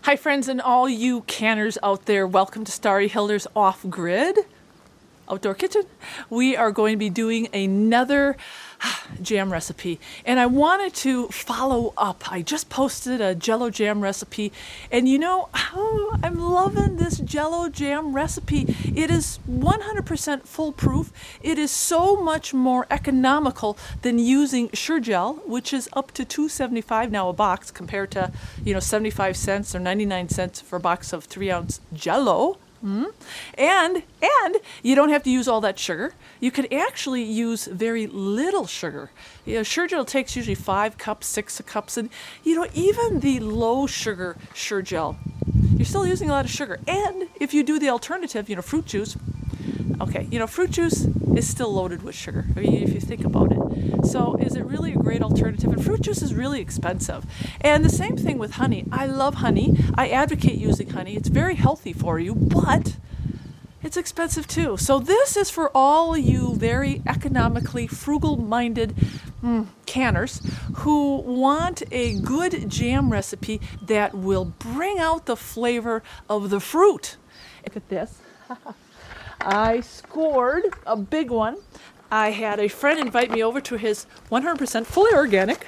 Hi friends and all you canners out there, welcome to Starry Hilder's Off-Grid Outdoor Kitchen. We are going to be doing another jam recipe, and I wanted to follow up. I just posted a jello jam recipe, and you know, I'm loving this jello jam recipe. It is 100% foolproof. It is so much more economical than using Sure-Jell, which is up to $2.75 now a box compared to 75 cents or 99 cents for a box of 3-ounce jello. And you don't have to use all that sugar. You could actually use very little sugar. Sure-Jell takes usually 5 cups, 6 cups, and even the low sugar Sure-Jell, you're still using a lot of sugar. And if you do the alternative, fruit juice, fruit juice is still loaded with sugar, if you think about it. So is it really a great alternative? And fruit juice is really expensive. And the same thing with honey. I love honey. I advocate using honey. It's very healthy for you, but it's expensive too. So this is for all you very economically frugal-minded canners who want a good jam recipe that will bring out the flavor of the fruit. Look at this. I scored a big one. I had a friend invite me over to his 100% fully organic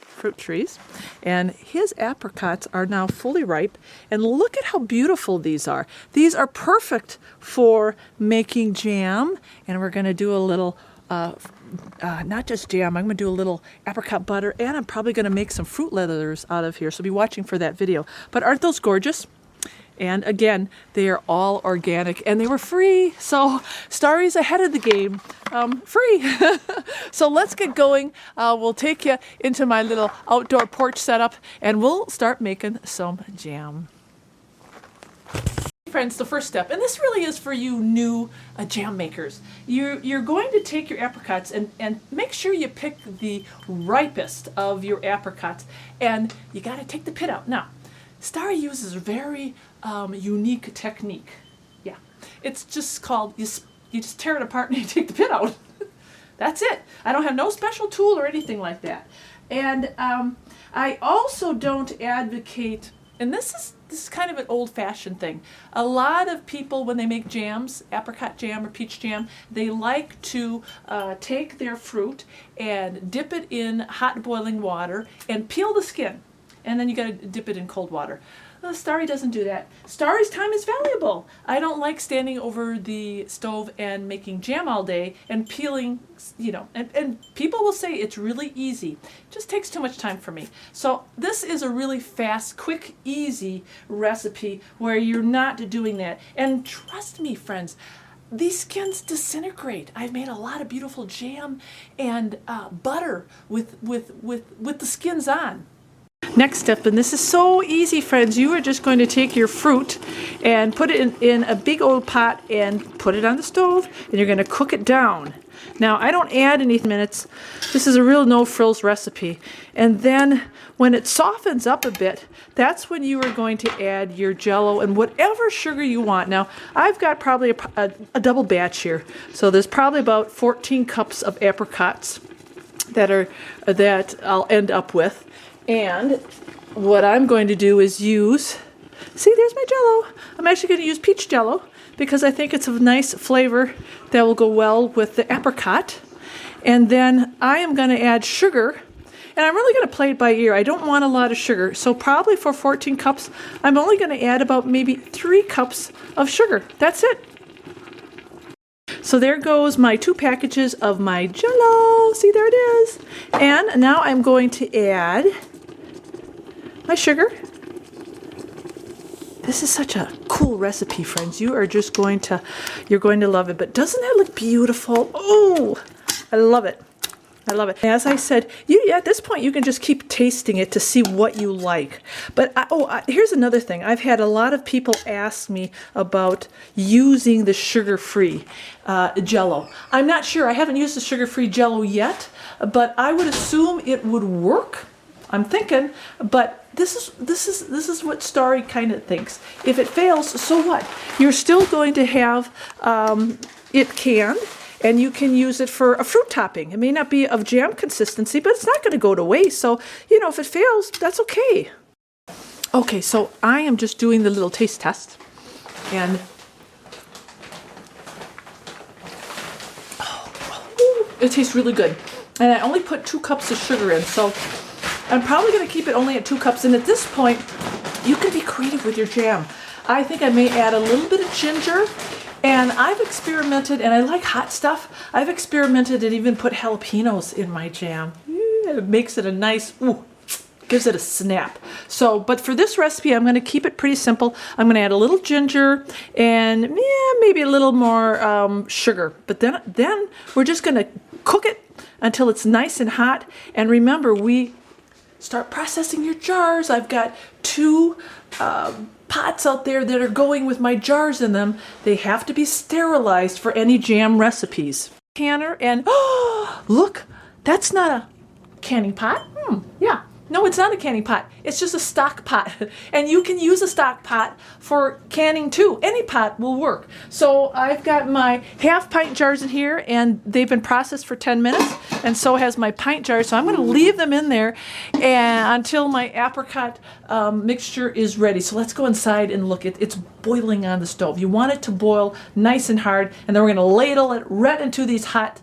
fruit trees, and his apricots are now fully ripe, and look at how beautiful these are. These are perfect for making jam, and we're going to do a little not just jam, I'm going to do a little apricot butter, and I'm probably going to make some fruit leathers out of here, so be watching for that video. But aren't those gorgeous? And again, they are all organic, and they were free. So Starry's ahead of the game, free. So let's get going. We'll take you into my little outdoor porch setup, and we'll start making some jam. Friends, the first step, and this really is for you new jam makers. You're going to take your apricots and make sure you pick the ripest of your apricots, and you got to take the pit out. Now, Starry uses a very unique technique. Yeah, it's just called, you just tear it apart and you take the pit out. That's it. I don't have no special tool or anything like that. And I also don't advocate, and this is kind of an old-fashioned thing. A lot of people, when they make jams, apricot jam or peach jam, they like to take their fruit and dip it in hot boiling water and peel the skin. And then you got to dip it in cold water. Starry doesn't do that. Starry's time is valuable. I don't like standing over the stove and making jam all day and peeling, and people will say it's really easy. It just takes too much time for me. So this is a really fast, quick, easy recipe where you're not doing that. And trust me, friends, these skins disintegrate. I've made a lot of beautiful jam and butter with the skins on. Next step, and this is so easy, friends, you are just going to take your fruit and put it in a big old pot and put it on the stove, and you're going to cook it down. Now, I don't add any minutes. This is a real no-frills recipe. And then when it softens up a bit, that's when you are going to add your jello and whatever sugar you want. Now, I've got probably a double batch here. So there's probably about 14 cups of apricots that I'll end up with. And what I'm going to do is use, see, there's my jello. I'm actually going to use peach jello because I think it's a nice flavor that will go well with the apricot. And then I am going to add sugar, and I'm really going to play it by ear. I don't want a lot of sugar, so probably for 14 cups, I'm only going to add about maybe 3 cups of sugar. That's it. So there goes my 2 packages of my jello. See, there it is. And now I'm going to add my sugar. This is such a cool recipe, friends. You're going to love it. But doesn't that look beautiful? Oh, I love it. I love it. As I said, at this point, you can just keep tasting it to see what you like. But here's another thing. I've had a lot of people ask me about using the sugar-free jello. I'm not sure. I haven't used the sugar-free jello yet, but I would assume it would work. I'm thinking, but this is what Starry kind of thinks. If it fails, so what? You're still going to have it canned, and you can use it for a fruit topping. It may not be of jam consistency, but it's not going to go to waste. So, if it fails, that's okay. Okay, so I am just doing the little taste test, and it tastes really good. And I only put 2 cups of sugar in, so I'm probably going to keep it only at 2 cups. And at this point, you can be creative with your jam. I think I may add a little bit of ginger, and I've experimented, and I like hot stuff. I've experimented and even put jalapenos in my jam. It makes it a nice, gives it a snap. So, but for this recipe, I'm going to keep it pretty simple. I'm going to add a little ginger and maybe a little more sugar. But then we're just going to cook it until it's nice and hot. And remember, we start processing your jars. I've got 2 pots out there that are going with my jars in them. They have to be sterilized for any jam recipes. Canner, and look, that's not a canning pot. Yeah. No, it's not a canning pot. It's just a stock pot. And you can use a stock pot for canning too. Any pot will work. So I've got my half-pint jars in here, and they've been processed for 10 minutes, and so has my pint jar. So I'm going to leave them in there until my apricot mixture is ready. So let's go inside and look. It's boiling on the stove. You want it to boil nice and hard, and then we're going to ladle it right into these hot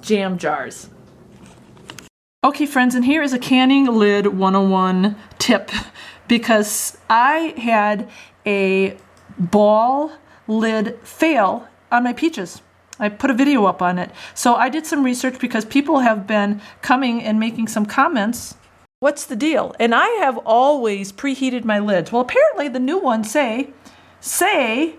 jam jars. Okay, friends, and here is a canning lid 101 tip, because I had a ball lid fail on my peaches. I put a video up on it. So I did some research because people have been coming and making some comments. What's the deal? And I have always preheated my lids. Well, apparently the new ones say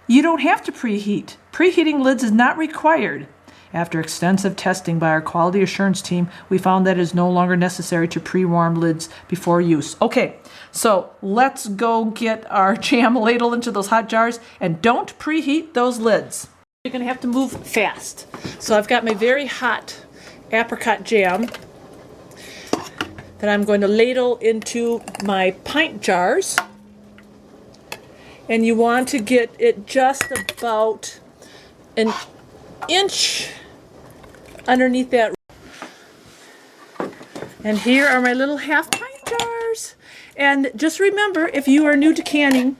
you don't have to preheat. Preheating lids is not required. After extensive testing by our quality assurance team, we found that it is no longer necessary to pre-warm lids before use. Okay, so let's go get our jam ladle into those hot jars, and don't preheat those lids. You're going to have to move fast. So I've got my very hot apricot jam that I'm going to ladle into my pint jars. And you want to get it just about an inch underneath that. And here are my little half-pint jars. And just remember, if you are new to canning,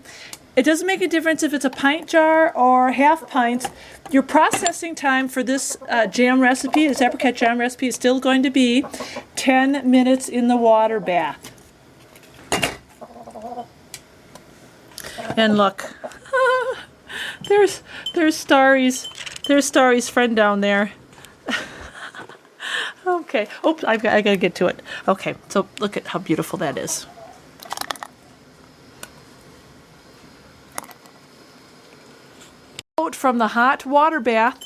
it doesn't make a difference if it's a pint jar or half pints. Your processing time for this jam recipe, this apricot jam recipe, is still going to be 10 minutes in the water bath. And look, there's Starry's friend down there. Okay. Oops, I got to get to it. Okay, so look at how beautiful that is. Out from the hot water bath,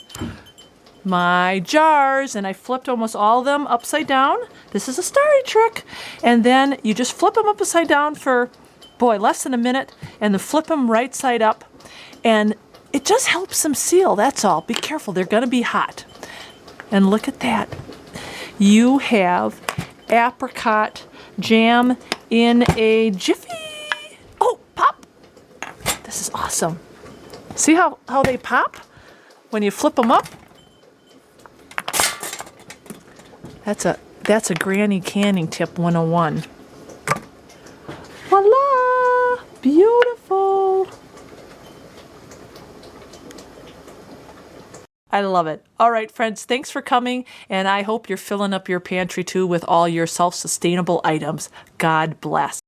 my jars, and I flipped almost all of them upside down. This is a Starry trick. And then you just flip them upside down for, less than a minute, and then flip them right side up. And it just helps them seal, that's all. Be careful, they're going to be hot. And look at that. You have apricot jam in a jiffy. Oh, pop. This is awesome. See how they pop when you flip them up? That's a granny canning tip 101. Voila! Beautiful. I love it. All right, friends, thanks for coming, and I hope you're filling up your pantry too with all your self-sustainable items. God bless.